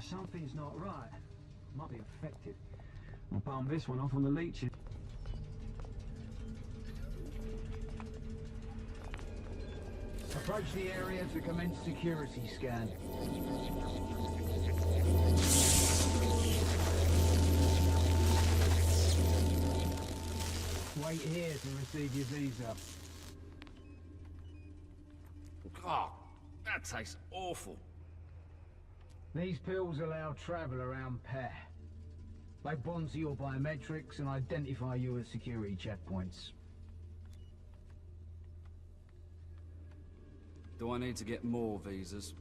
Something's not right. Might be infected. I'll palm this one off on the leeches. Approach the area to commence security scan. Wait here to receive your visa. Oh, that tastes awful. These pills allow travel around Pet. They bond to your biometrics and identify you at security checkpoints. Do I need to get more visas?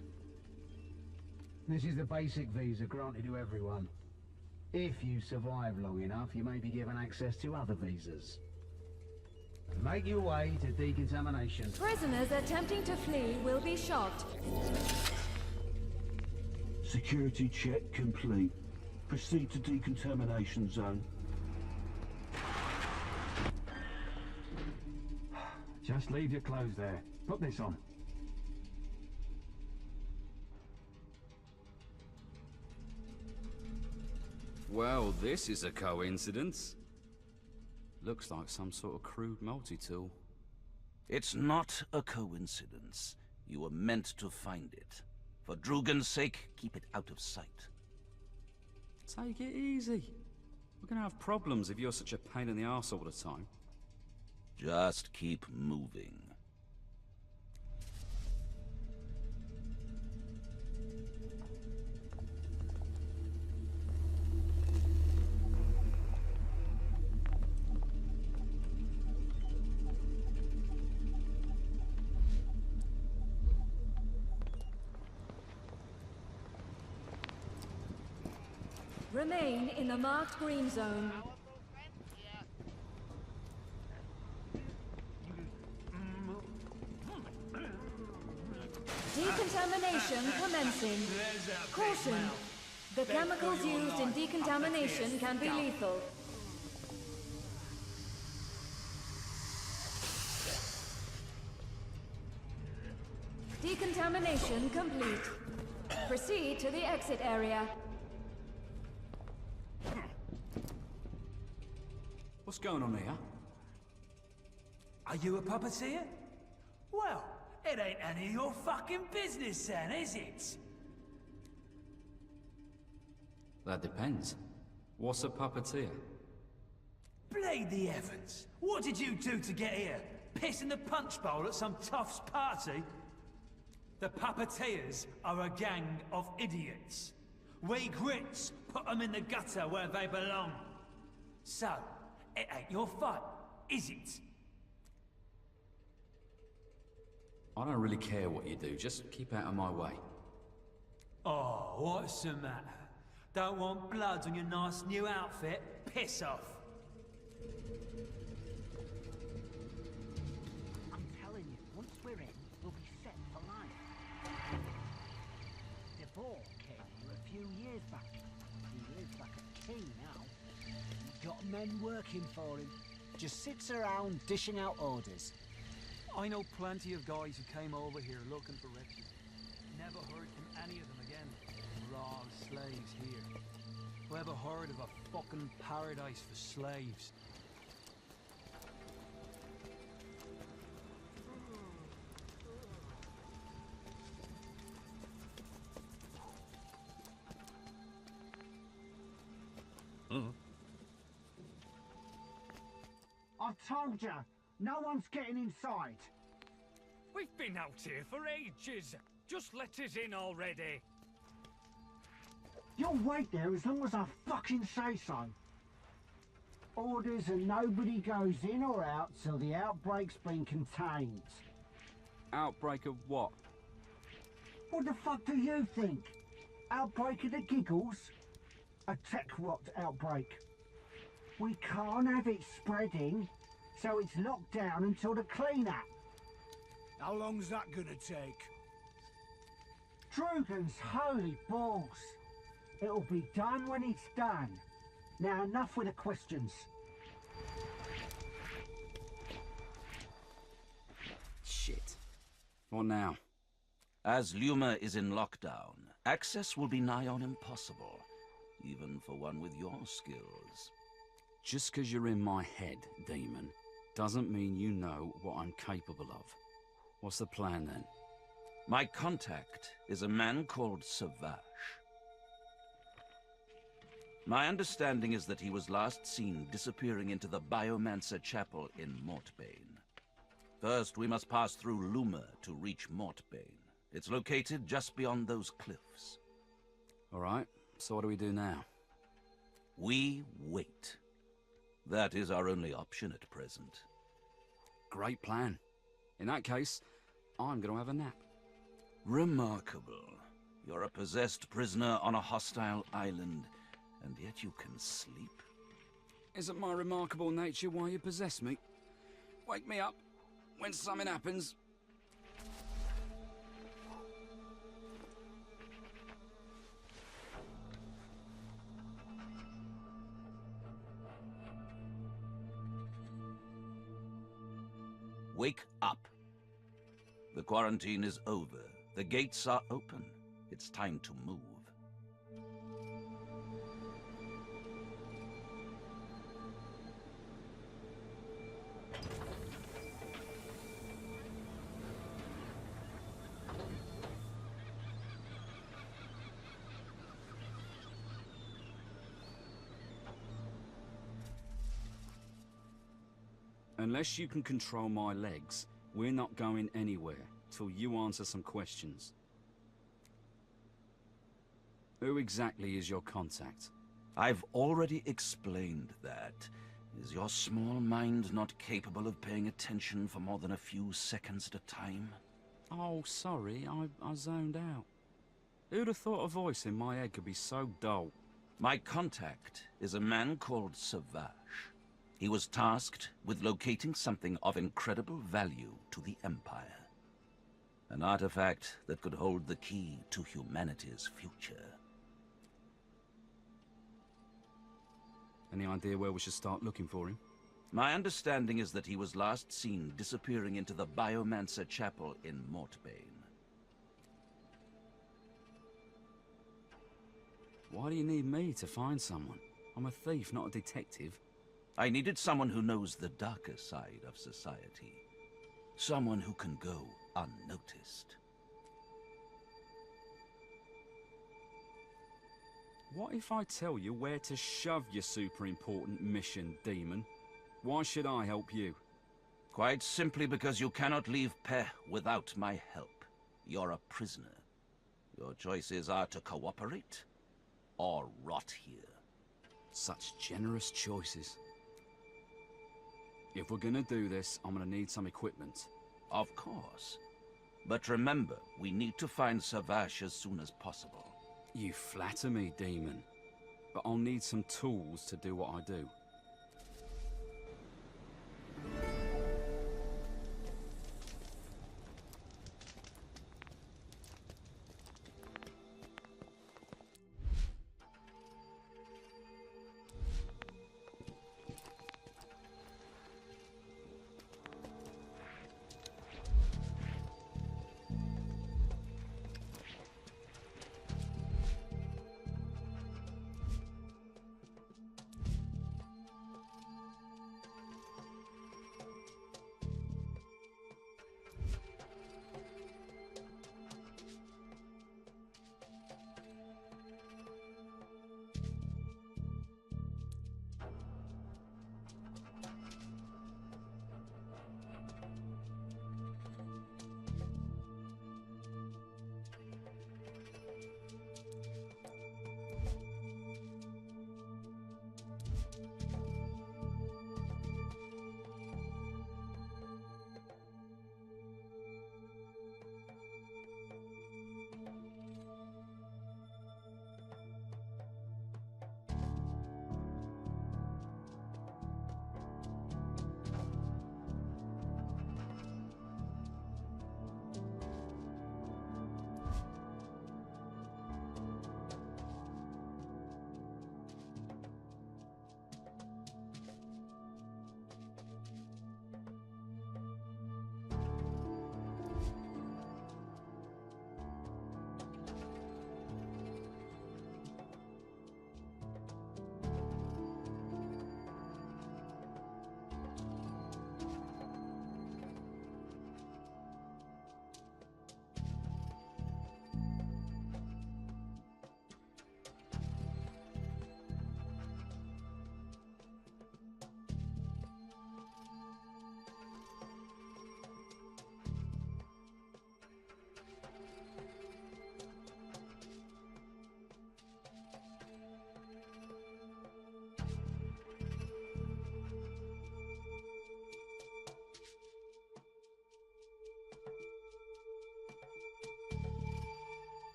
This is the basic visa granted to everyone. If you survive long enough, you may be given access to other visas. Make your way to decontamination. Prisoners attempting to flee will be shot. Security check complete. Proceed to decontamination zone. Just leave your clothes there. Put this on. Well, this is a coincidence. Looks like some sort of crude multi-tool. It's not a coincidence. You were meant to find it. For Drugan's sake, keep it out of sight. Take it easy. We're gonna have problems if you're such a pain in the arse all the time. Just keep moving. Remain in the marked green zone. Decontamination commencing. Caution. The chemicals used in decontamination can be lethal. Decontamination complete. Proceed to the exit area. What's going on here? Are you a puppeteer? Well, it ain't any of your fucking business then, is it? That depends. What's a puppeteer? Blade the Evans. What did you do to get here? Piss in the punch bowl at some tough's party? The puppeteers are a gang of idiots. We grits put them in the gutter where they belong. So, it ain't your fight, is it? I don't really care what you do, just keep out of my way. Oh, what's the matter? Don't want blood on your nice new outfit? Piss off. I'm telling you, once we're in, we'll be set for life. DeVore came here a few years back. He lives like a king now. He's got men working for him. Just sits around dishing out orders. I know plenty of guys who came over here looking for refuge. Never heard from any of them again. Raw slaves here. Who ever heard of a fucking paradise for slaves? I've told you, no one's getting inside. We've been out here for ages. Just let us in already. You'll wait there as long as I fucking say so. Orders and nobody goes in or out till the outbreak's been contained. Outbreak of what? What the fuck do you think? Outbreak of the giggles? A tech rot outbreak. We can't have it spreading, so it's locked down until the clean-up. How long's that gonna take? Drugan's holy balls. It'll be done when it's done. Now enough with the questions. Shit. What now? As Luma is in lockdown, access will be nigh on impossible, even for one with your skills. Just 'cause you're in my head, demon, doesn't mean you know what I'm capable of. What's the plan then? My contact is a man called Savage. My understanding is that he was last seen disappearing into the Biomancer Chapel in Mortbane. First, we must pass through Luma to reach Mortbane. It's located just beyond those cliffs. All right, so what do we do now? We wait. That is our only option at present. Great plan. In that case, I'm gonna have a nap. Remarkable. You're a possessed prisoner on a hostile island, and yet you can sleep? Isn't my remarkable nature why you possess me? Wake me up when something happens. Wake up. The quarantine is over. The gates are open. It's time to move. Unless you can control my legs, we're not going anywhere till you answer some questions. Who exactly is your contact? I've already explained that. Is your small mind not capable of paying attention for more than a few seconds at a time? Oh, sorry, I zoned out. Who'd have thought a voice in my head could be so dull? My contact is a man called Savage. He was tasked with locating something of incredible value to the Empire. An artifact that could hold the key to humanity's future. Any idea where we should start looking for him? My understanding is that he was last seen disappearing into the Biomancer Chapel in Mortbane. Why do you need me to find someone? I'm a thief, not a detective. I needed someone who knows the darker side of society. Someone who can go unnoticed. What if I tell you where to shove your super important mission, demon? Why should I help you? Quite simply because you cannot leave Peh without my help. You're a prisoner. Your choices are to cooperate or rot here. Such generous choices. If we're gonna do this, I'm gonna need some equipment. Of course. But remember, we need to find Savage as soon as possible. You flatter me, demon. But I'll need some tools to do what I do.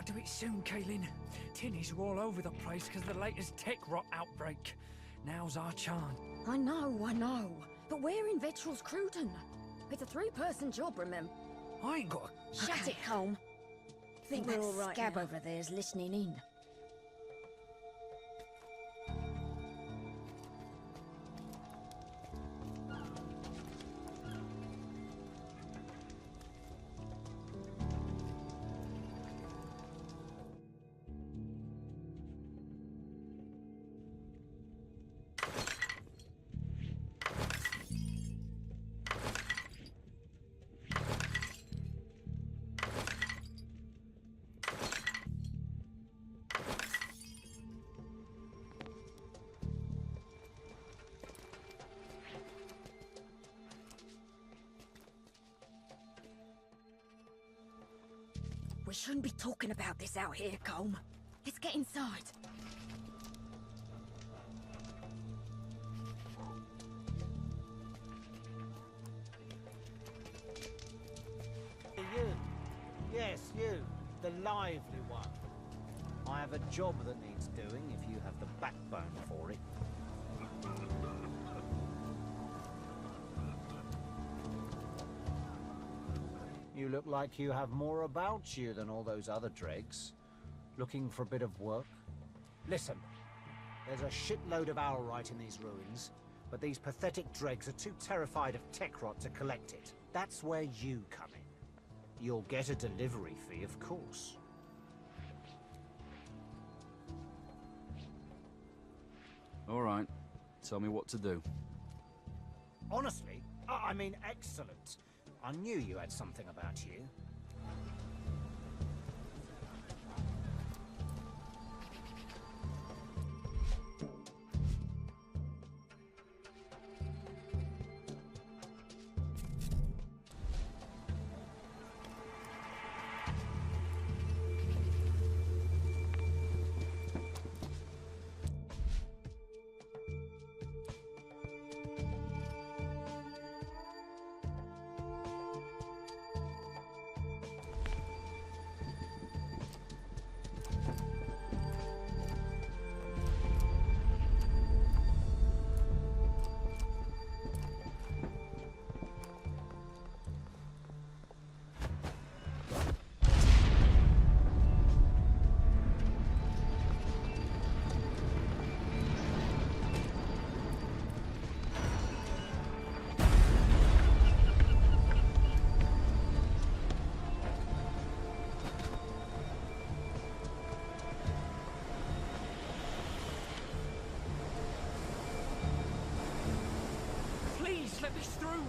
gotta do it soon, Kaylin. Tinnies are all over the place because of the latest tech rot outbreak. Now's our chance. I know. But we're in Vetral's Cruden. It's a 3-person job, remember? I ain't got a... Shut it, Colm. Think we're that all right scab now. over there's listening in. We shouldn't be talking about this out here, Colm. Let's get inside. You. Yes, you. The lively one. I have a job that needs doing if you have the backbone for it. You look like you have more about you than all those other dregs. Looking for a bit of work? Listen, there's a shitload of Owlright in these ruins, but these pathetic dregs are too terrified of tech rot to collect it. That's where you come in. You'll get a delivery fee, of course. All right. Tell me what to do. Honestly, I mean excellent. I knew you had something about you. Let me through!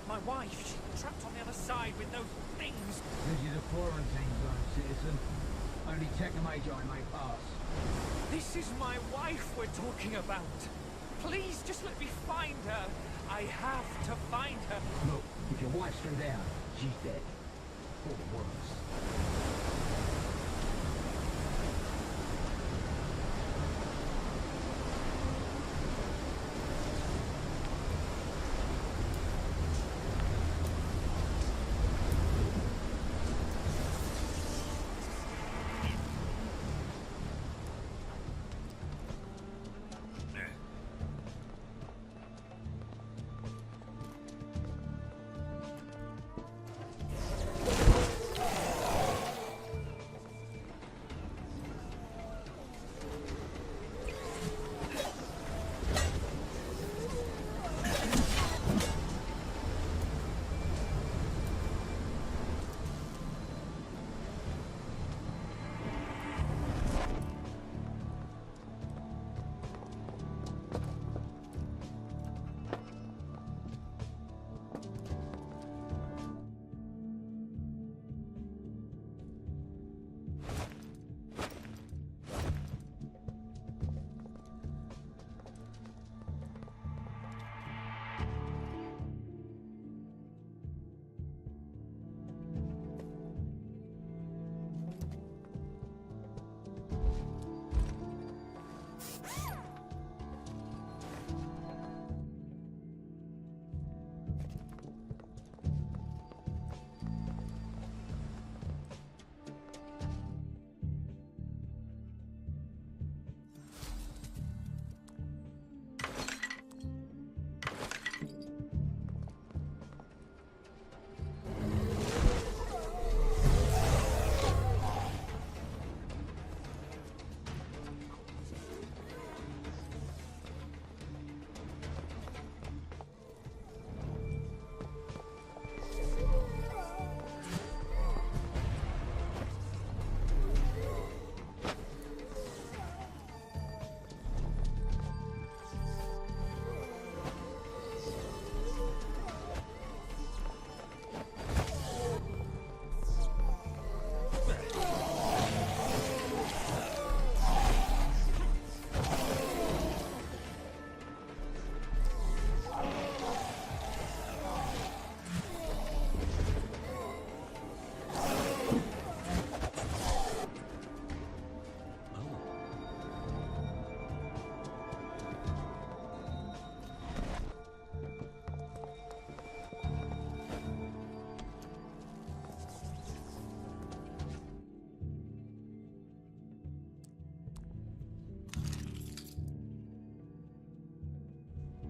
My wife, she's trapped on the other side with those things. This is a quarantine zone, citizen. Only Technomagi may pass. This is my wife we're talking about. Please, just let me find her. I have to find her. Look, if your wife's through there, she's dead. Or worse.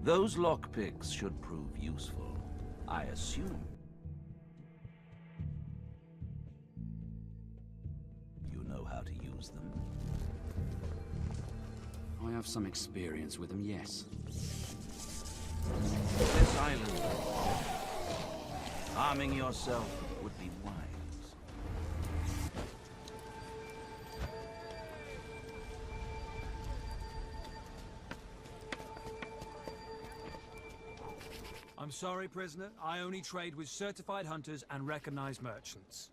Those lockpicks should prove useful, I assume. You know how to use them? I have some experience with them, yes. This island. Arming yourself would be wise. I'm sorry, prisoner. I only trade with certified hunters and recognized merchants.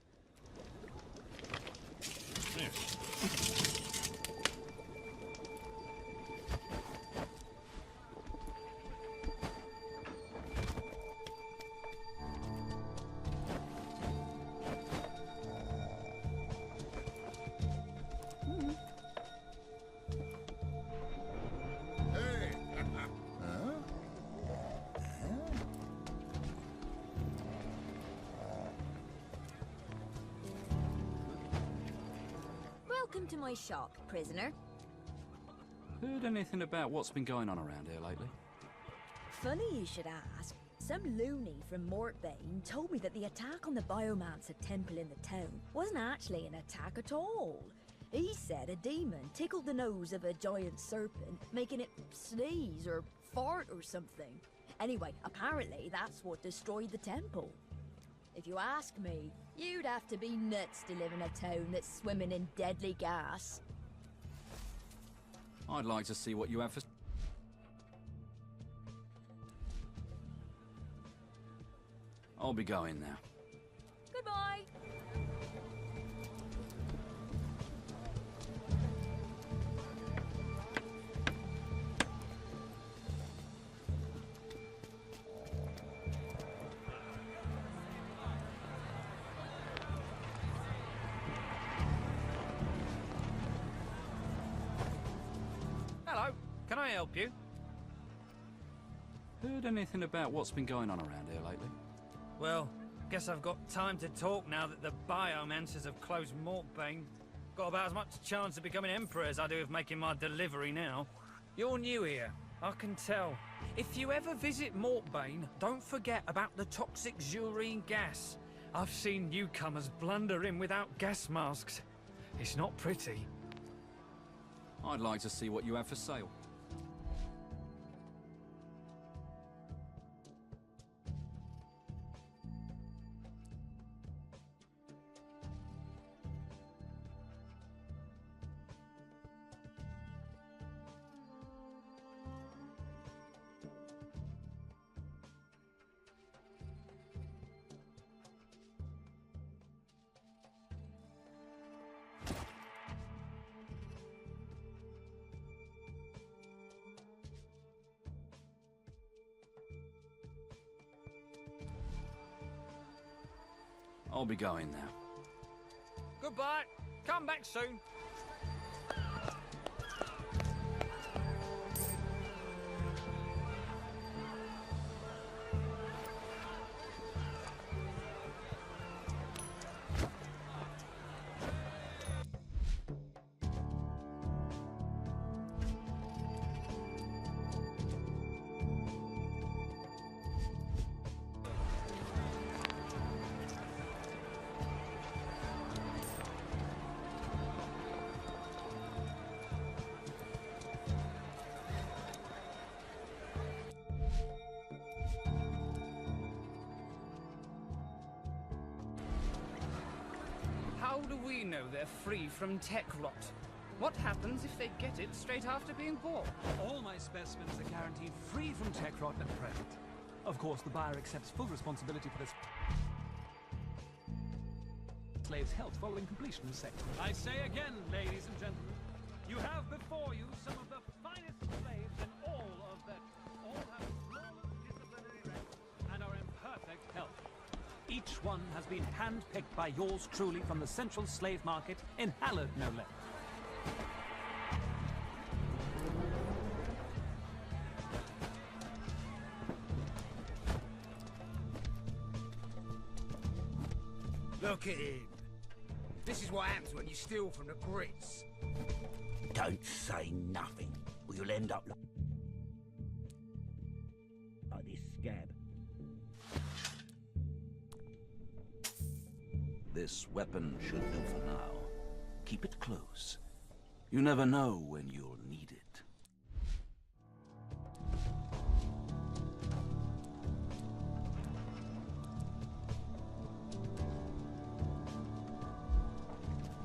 Welcome to my shop, prisoner. Heard anything about what's been going on around here lately? Funny you should ask. Some loony from Mortbane told me that the attack on the Biomancer temple in the town wasn't actually an attack at all. He said a demon tickled the nose of a giant serpent, making it sneeze or fart or something. Anyway, apparently that's what destroyed the temple. If you ask me, you'd have to be nuts to live in a town that's swimming in deadly gas. I'd like to see what you have for... I'll be going now. Goodbye. Hello, can I help you? Heard anything about what's been going on around here lately? Well, guess I've got time to talk now that the Biomancers have closed Mortbane. Got about as much chance of becoming Emperor as I do of making my delivery now. You're new here, I can tell. If you ever visit Mortbane, don't forget about the toxic Zurine gas. I've seen newcomers blunder in without gas masks. It's not pretty. I'd like to see what you have for sale. I'll be going now. Goodbye. Come back soon. How do we know they're free from tech rot? What happens if they get it straight after being bought? All my specimens are guaranteed free from tech rot at present. Of course, the buyer accepts full responsibility for this slave's health following completion of sale. I say again, ladies and gentlemen, you have before you some of the finest slaves in all of that. All have flawless disciplinary records and are in perfect health. Each one has been hand-picked by yours truly from the central slave market in Hallard, no less. Look at him. This is what happens when you steal from the Grits. Don't say nothing, or you'll end up like... This weapon should do for now. Keep it close. You never know when you'll need it.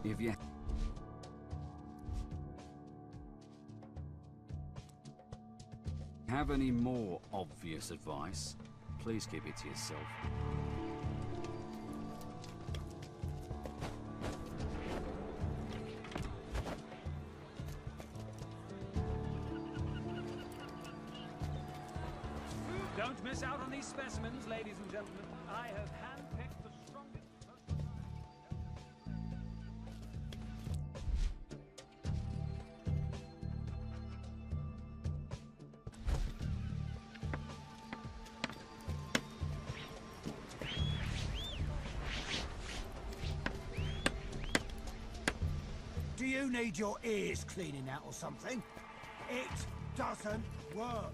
If you have any more obvious advice, please keep it to yourself. Don't miss out on these specimens, ladies and gentlemen. I have handpicked the strongest... Do you need your ears cleaning out or something? It doesn't work.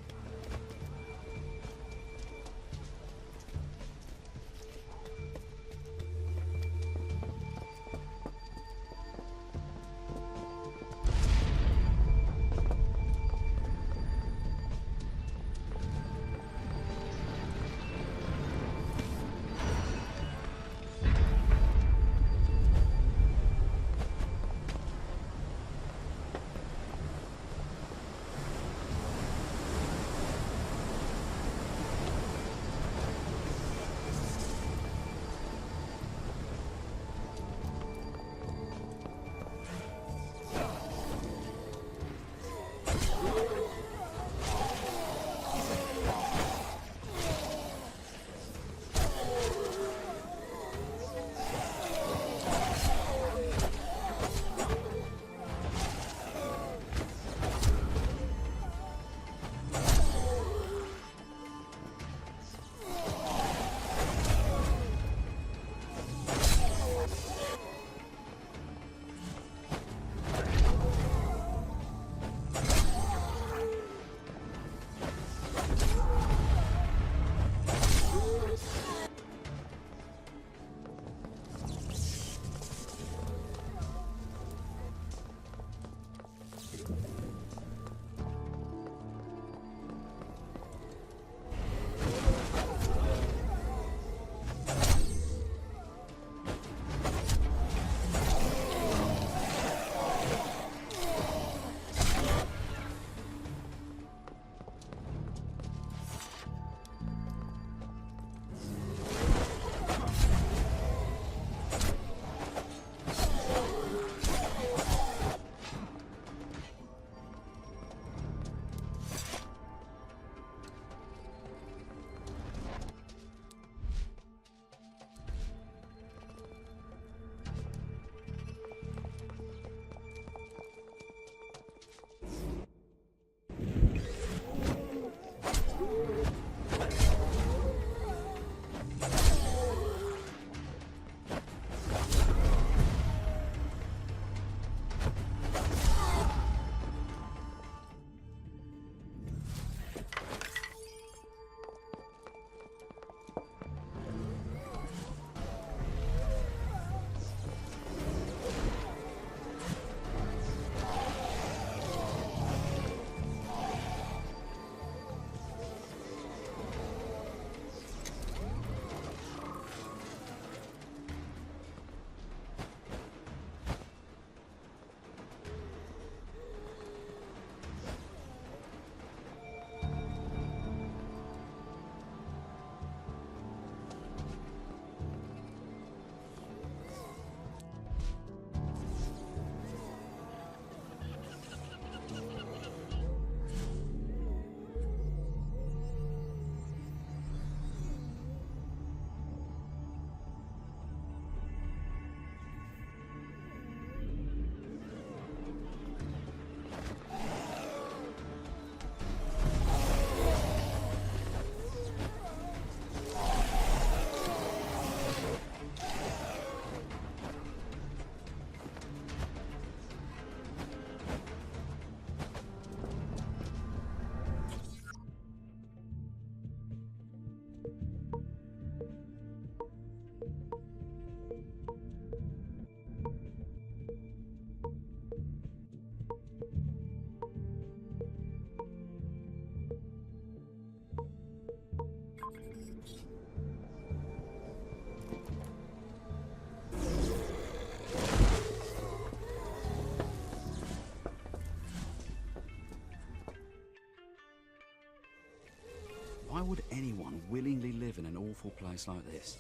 willingly live in an awful place like this?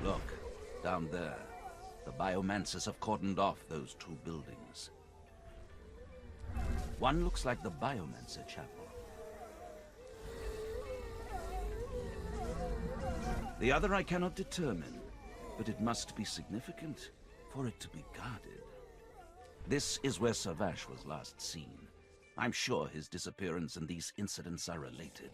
Look, down there. The biomancers have cordoned off those two buildings. One looks like the Biomancer Chapel. The other I cannot determine, but it must be significant for it to be guarded. This is where Savash was last seen. I'm sure his disappearance and these incidents are related.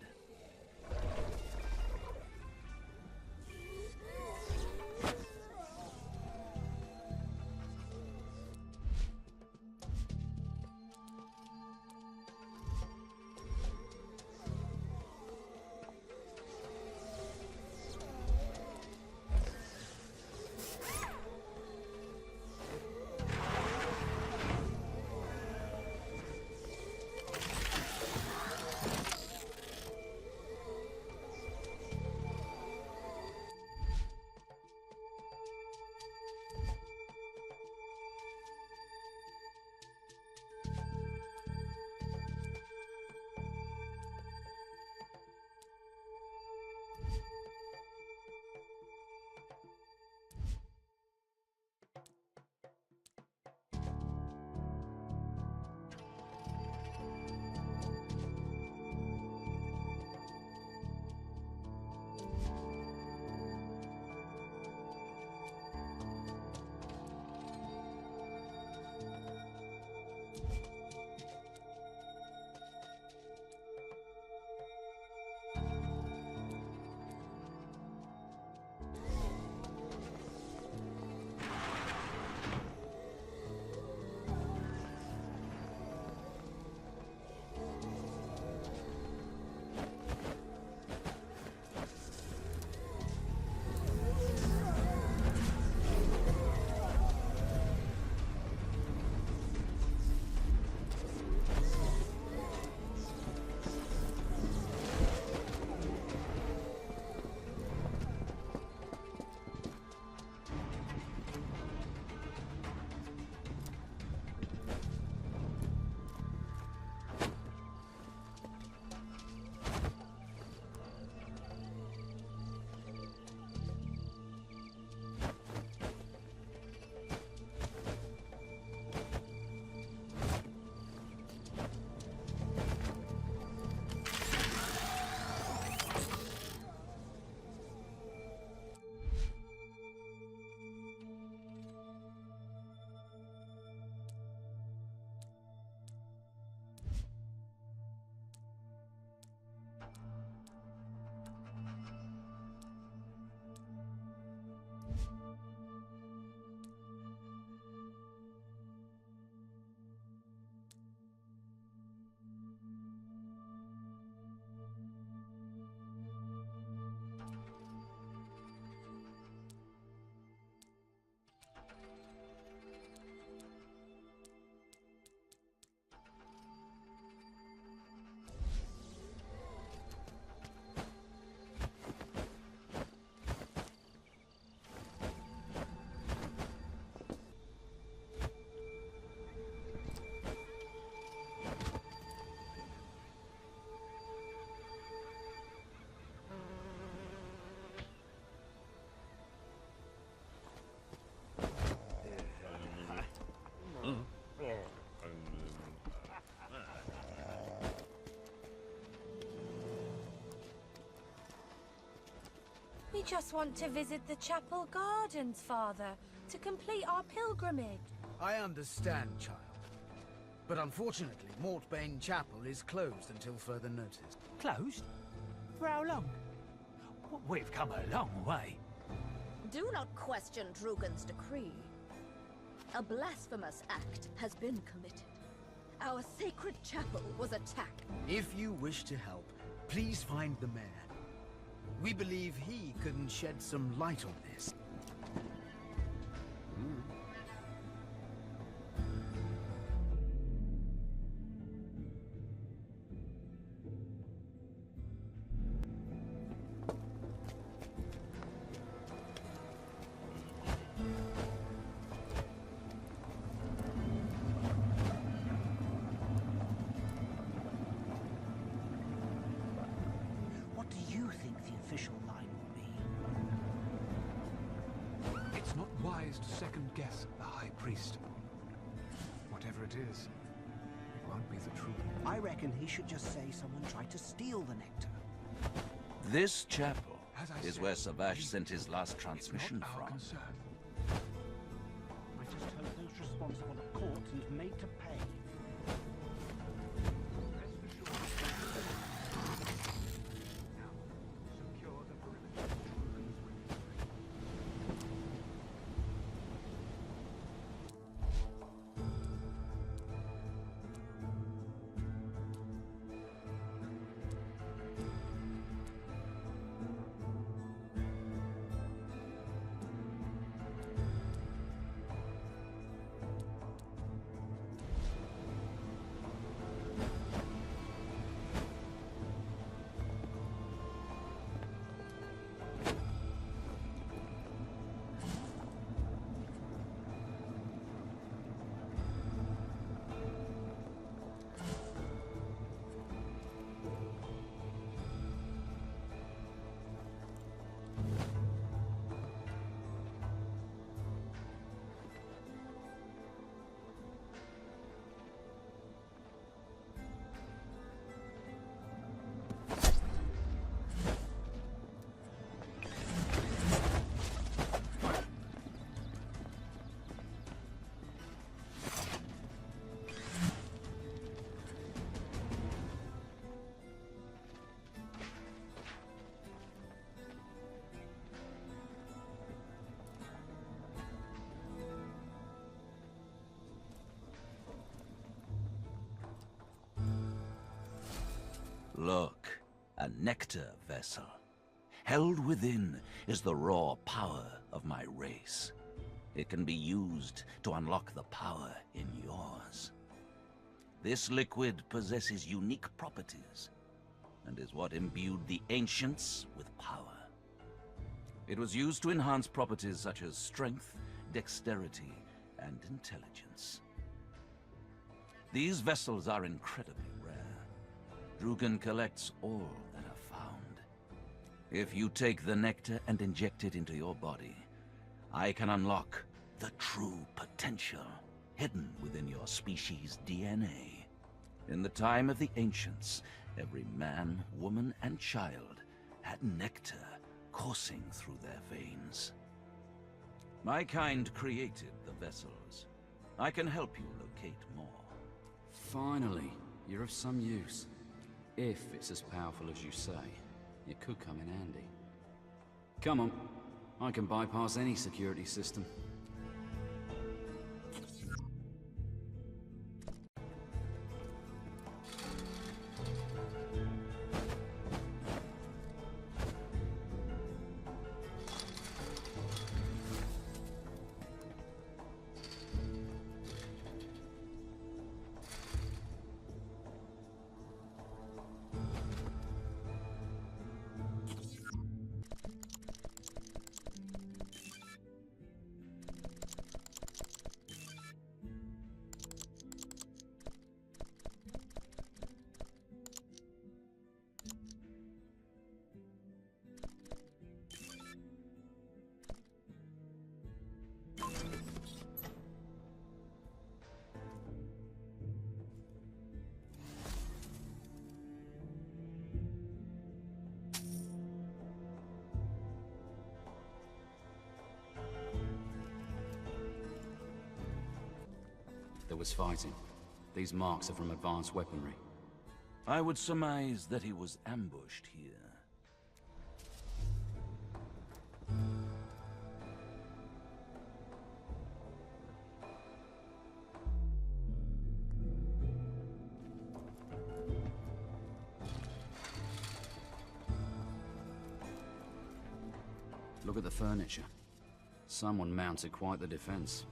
We just want to visit the chapel gardens, Father, to complete our pilgrimage. I understand, child. But unfortunately, Mortbane Chapel is closed until further notice. Closed? For how long? We've come a long way. Do not question Drugan's decree. A blasphemous act has been committed. Our sacred chapel was attacked. If you wish to help, please find the mayor. We believe he can shed some light on this. wise to second-guess the High Priest. Whatever it is, it won't be the truth. I reckon he should just say someone tried to steal the nectar. This chapel As I is said, where Savage sent his last transmission it's not our from. concern. I just hope those responsible are caught and made to pay. Secure the perimeter. Look, a nectar vessel. Held within is the raw power of my race. It can be used to unlock the power in yours. This liquid possesses unique properties, and is what imbued the ancients with power. It was used to enhance properties such as strength, dexterity, and intelligence. These vessels are incredibly rare. Drugan collects all that are found. If you take the nectar and inject it into your body, I can unlock the true potential hidden within your species' DNA. In the time of the ancients, every man, woman, and child had nectar coursing through their veins. My kind created the vessels. I can help you locate more. Finally, you're of some use. If it's as powerful as you say, it could come in handy. Come on, I can bypass any security system. There was fighting. These marks are from advanced weaponry. I would surmise that he was ambushed here. Look at the furniture. Someone mounted quite the defense.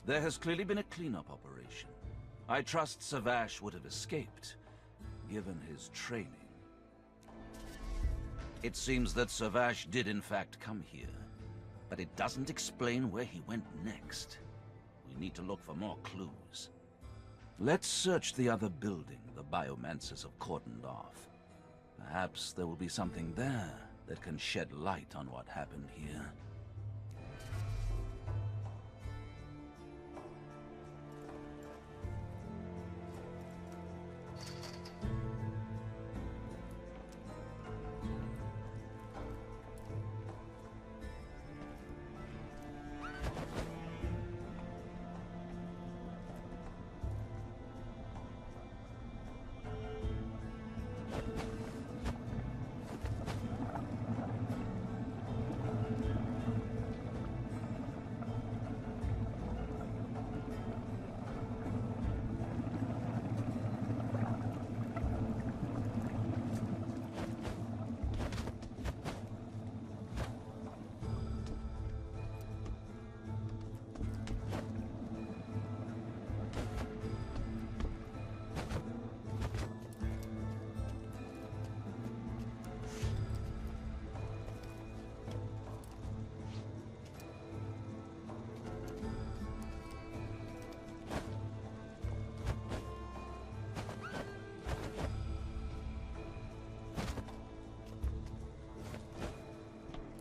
There has clearly been a cleanup operation. I trust Savash would have escaped, given his training. It seems that Savash did in fact come here, but it doesn't explain where he went next. We need to look for more clues. Let's search the other building the biomancers have cordoned off. Perhaps there will be something there that can shed light on what happened here.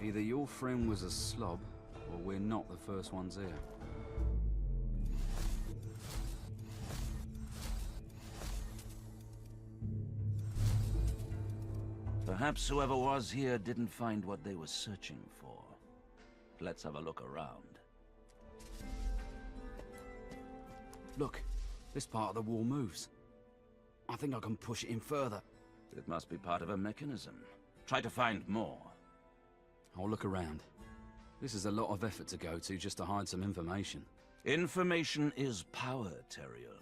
Either your friend was a slob, or we're not the first ones here. Perhaps whoever was here didn't find what they were searching for. Let's have a look around. Look, this part of the wall moves. I think I can push it in further. It must be part of a mechanism. Try to find more. I'll look around. This is a lot of effort to go to just to hide some information. Information is power, Teriel.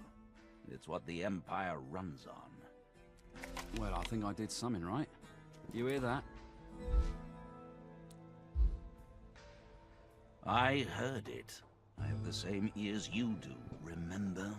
It's what the Empire runs on. Well, I think I did something right. You hear that? I heard it. I have the same ears you do, remember?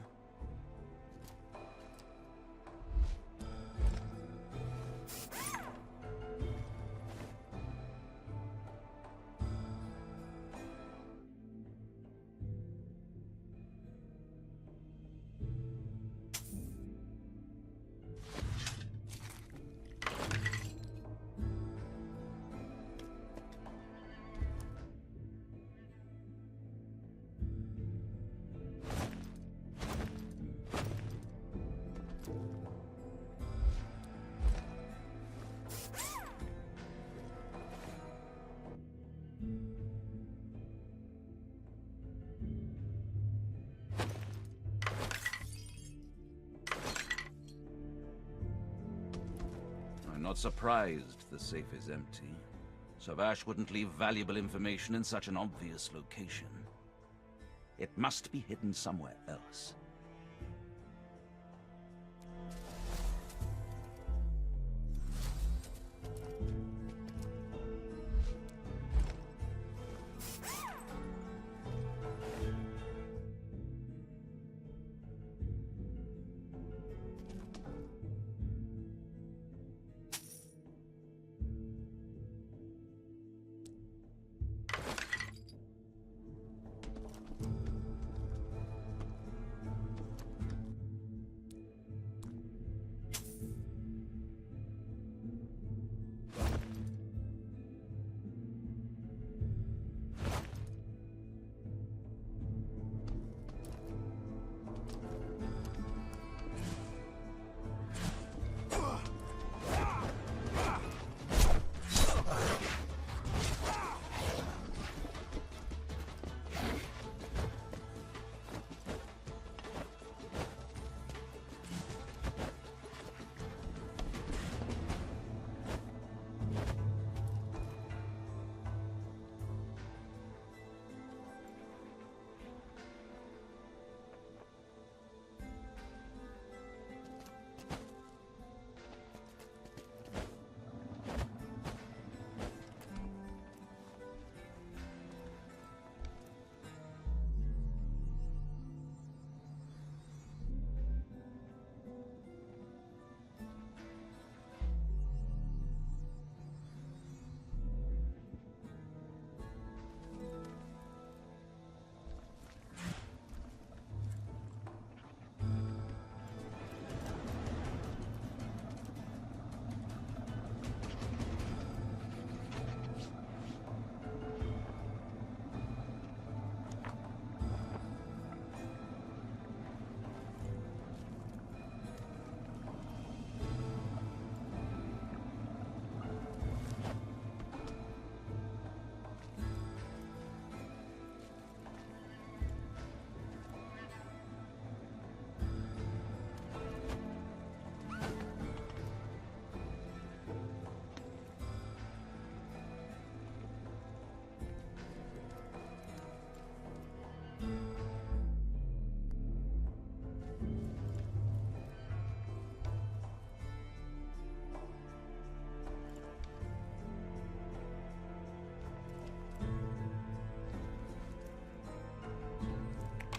I'm not surprised the safe is empty. Savage wouldn't leave valuable information in such an obvious location. It must be hidden somewhere else.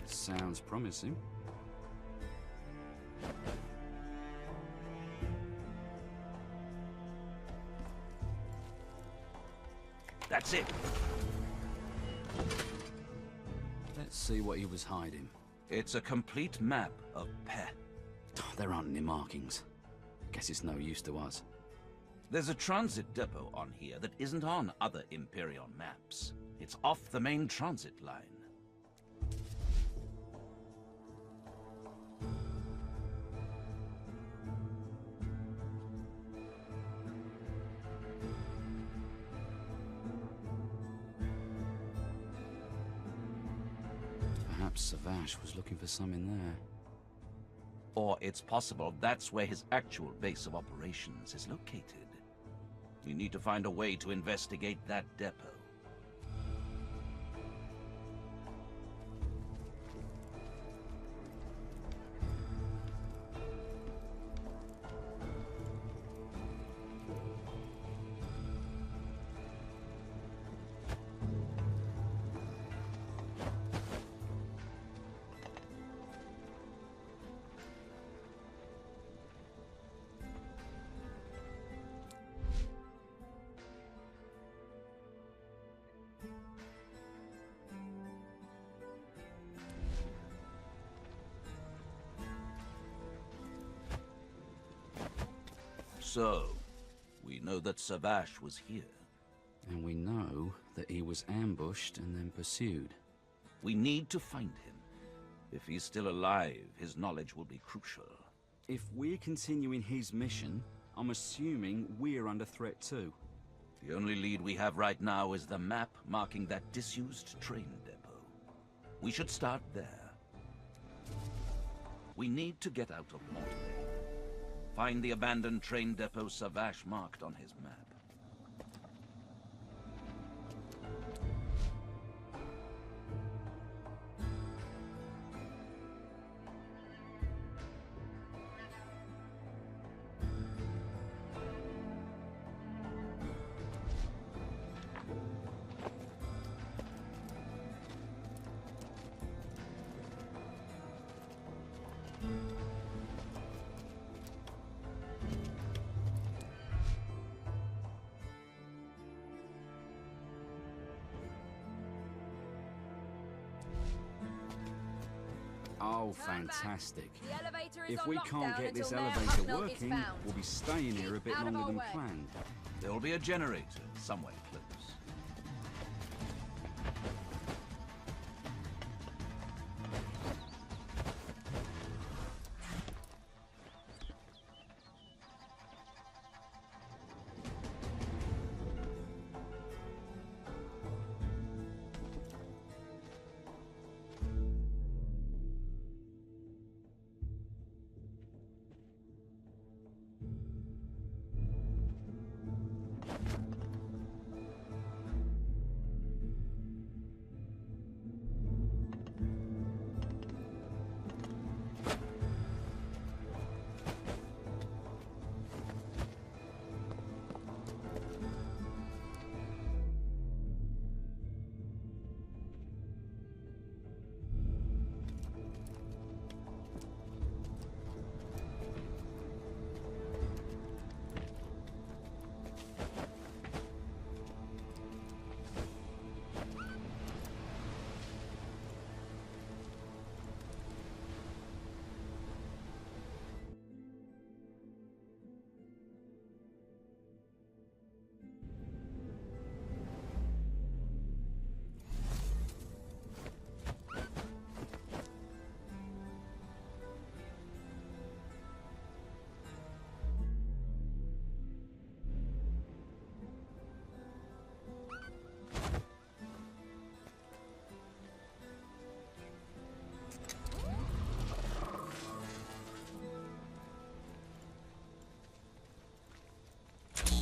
Sounds promising. That's it. Let's see what he was hiding. It's a complete map of Peh. There aren't any markings. Guess it's no use to us. There's a transit depot on here that isn't on other Imperion maps. It's off the main transit line. Perhaps Savash was looking for some in there. Or it's possible that's where his actual base of operations is located. We need to find a way to investigate that depot. So, we know that Savash was here. And we know that he was ambushed and then pursued. We need to find him. If he's still alive, his knowledge will be crucial. If we're continuing his mission, I'm assuming we're under threat too. The only lead we have right now is the map marking that disused train depot. We should start there. We need to get out of Mortmain. Find the abandoned train depot Savash marked on his map. Oh, fantastic. The elevator is If on we lockdown can't get this until Mayor elevator Hucknall is working, found. we'll be staying here a bit Out of longer our than way. planned. There will be a generator somewhere close.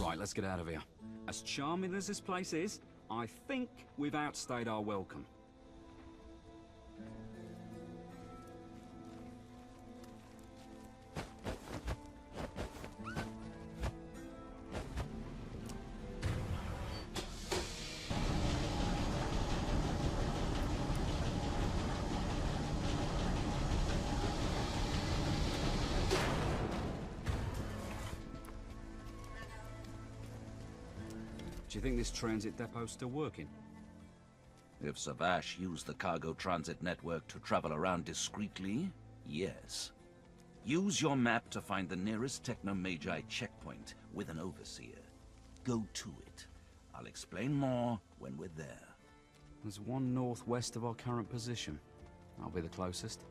Right, let's get out of here. As charming as this place is, I think we've outstayed our welcome. Do you think this transit depot's still working? If Savash used the cargo transit network to travel around discreetly, yes. Use your map to find the nearest Techno-Magi checkpoint with an overseer. go to it. I'll explain more when we're there. There's one northwest of our current position. I'll be the closest.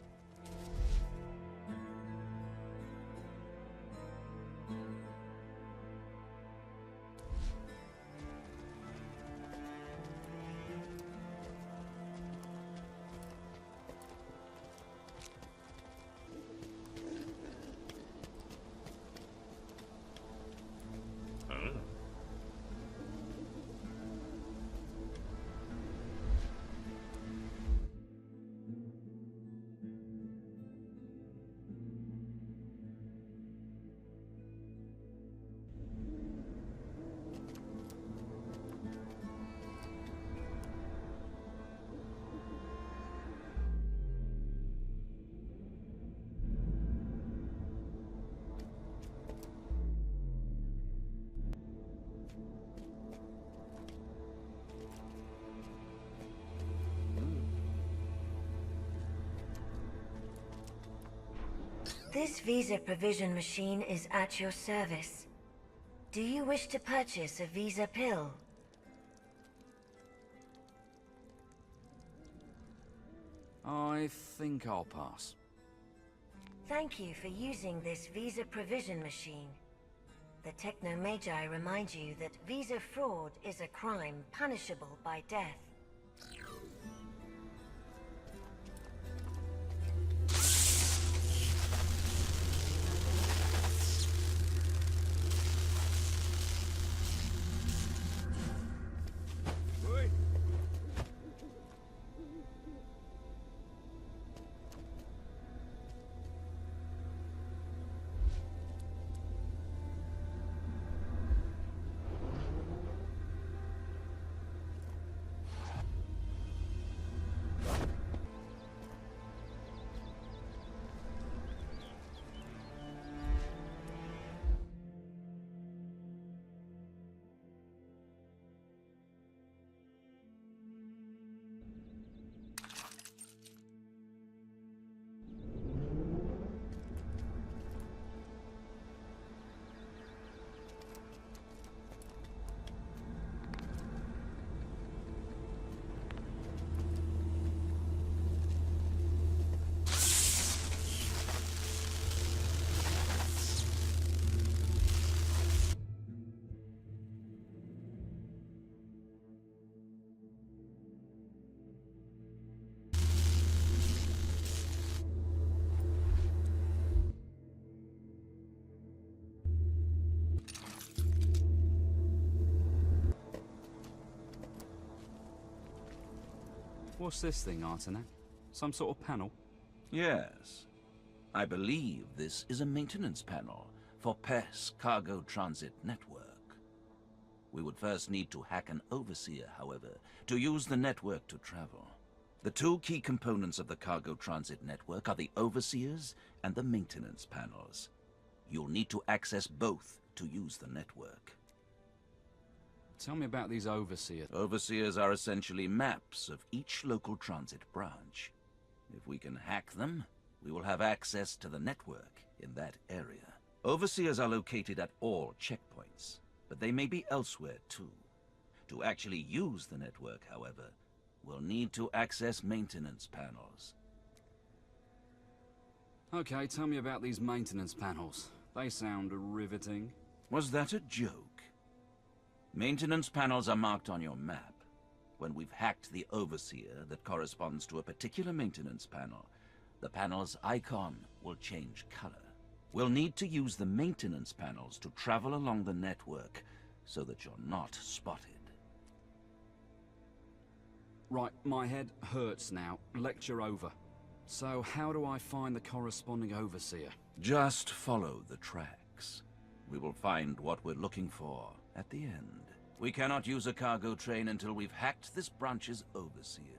This visa provision machine is at your service. Do you wish to purchase a visa pill? I think I'll pass. Thank you for using this visa provision machine. The Techno-Magi remind you that visa fraud is a crime punishable by death. What's this thing, Artanak? Some sort of panel? Yes. I believe this is a maintenance panel for PES Cargo Transit Network. We would first need to hack an Overseer, however, to use the network to travel. The two key components of the Cargo Transit Network are the Overseers and the maintenance panels. You'll need to access both to use the network. Tell me about these Overseers. Overseers are essentially maps of each local transit branch. If we can hack them, we will have access to the network in that area. Overseers are located at all checkpoints, but they may be elsewhere too. To actually use the network, however, we'll need to access maintenance panels. Okay, tell me about these maintenance panels. They sound riveting. Was that a joke? Maintenance panels are marked on your map. When we've hacked the Overseer that corresponds to a particular maintenance panel, the panel's icon will change color. We'll need to use the maintenance panels to travel along the network so that you're not spotted. Right, my head hurts now. Lecture over. So how do I find the corresponding Overseer? Just follow the tracks. We will find what we're looking for at the end. We cannot use a cargo train until we've hacked this branch's Overseer.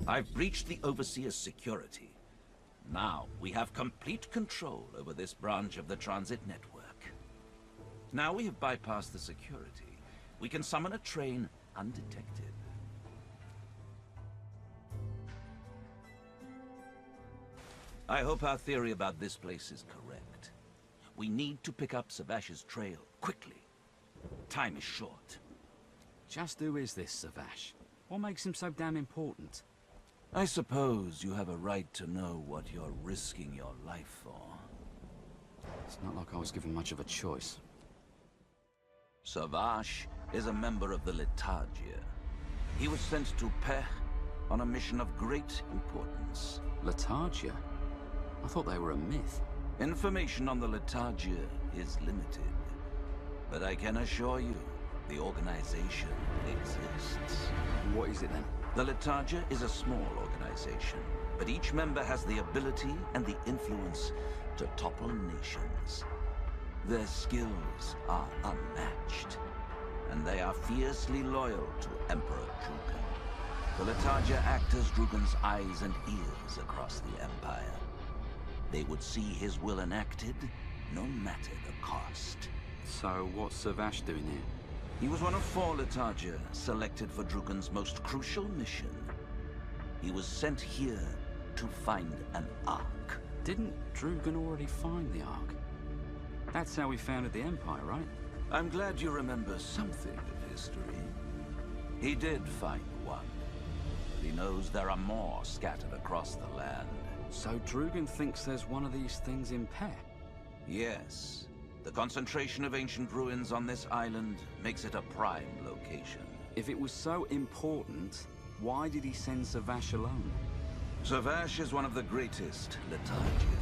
I've breached the Overseer's security. Now, we have complete control over this branch of the transit network. Now we have bypassed the security, we can summon a train undetected. I hope our theory about this place is correct. We need to pick up Savash's trail quickly. Time is short. Just who is this Savash? What makes him so damn important? I suppose you have a right to know what you're risking your life for. It's not like I was given much of a choice. Savash is a member of the Letargia. He was sent to Pech on a mission of great importance. Letargia? I thought they were a myth. Information on the Letargia is limited. But I can assure you, the organization exists. What is it then? The Letargia is a small organization, but each member has the ability and the influence to topple nations. Their skills are unmatched, and they are fiercely loyal to Emperor Drugan. The Letargia act as Drugan's eyes and ears across the Empire. They would see his will enacted, no matter the cost. So what's Savash doing here? He was one of 4 Letargia selected for Drugan's most crucial mission. He was sent here to find an Ark. Didn't Drugan already find the Ark? That's how we founded the Empire, right? I'm glad you remember something of history. He did find one, but he knows there are more scattered across the land. So Drugan thinks there's one of these things in Pech? Yes. The concentration of ancient ruins on this island makes it a prime location. If it was so important, why did he send Savash alone? Savash is one of the greatest Letargia.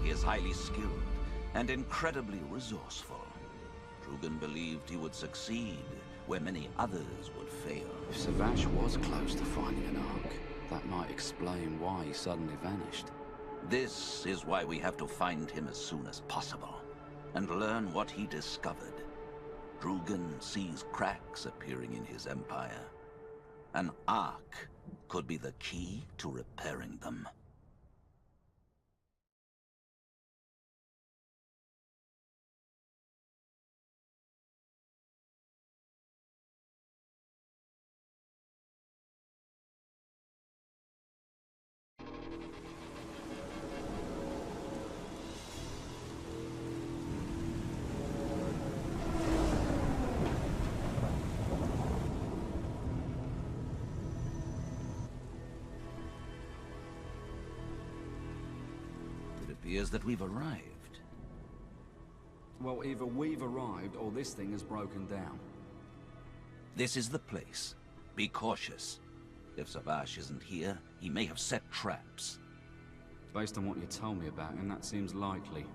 He is highly skilled and incredibly resourceful. Drugan believed he would succeed where many others would fail. If Savash was close to finding an Ark, that might explain why he suddenly vanished. This is why we have to find him as soon as possible, and learn what he discovered. Drugan sees cracks appearing in his empire. An Ark could be the key to repairing them. Appears that we've arrived. Well, either we've arrived or this thing has broken down. This is the place. Be cautious. If Savash isn't here, he may have set traps. Based on what you told me about him, that seems likely.